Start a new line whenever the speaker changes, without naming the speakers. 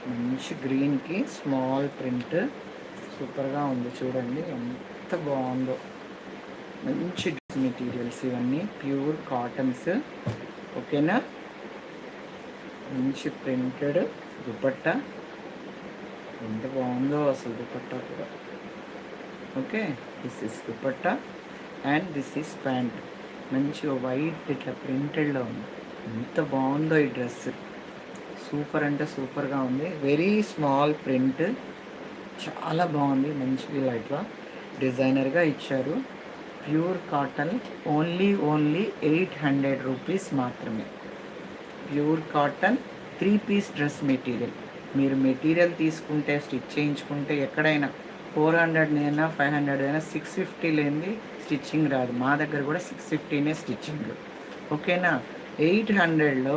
మంచి గ్రీన్కి small print సూపర్గా ఉంది చూడండి, ఎంత బాగుందో. మంచి మెటీరియల్స్ ఇవన్నీ ప్యూర్ కాటన్స్. ఓకేనా, మంచి ప్రింటెడ్ దుపట్టా, ఎంత బాగుందో అసలు దుపట్టా కూడా. Okay, this is dupatta and this is pant. మంచి వైట్ ఇట్లా ప్రింటెడ్లో ఉంది, ఎంత బాగుందో ఈ డ్రెస్. సూపర్ అంటే సూపర్గా ఉంది. వెరీ స్మాల్ ప్రింట్, చాలా బాగుంది. మంచి ఇట్లా డిజైనర్గా ఇచ్చారు. ప్యూర్ కాటన్, ఓన్లీ 800 రూపీస్ మాత్రమే. Pure cotton 3 piece dress material. మీరు మెటీరియల్ తీసుకుంటే స్టిచ్ చేయించుకుంటే ఎక్కడైనా 400 అయినా 500 అయినా 650 లేనిది స్టిచ్చింగ్ రాదు. మా దగ్గర కూడా 650నే స్టిచ్చింగ్. ఓకేనా, 800లో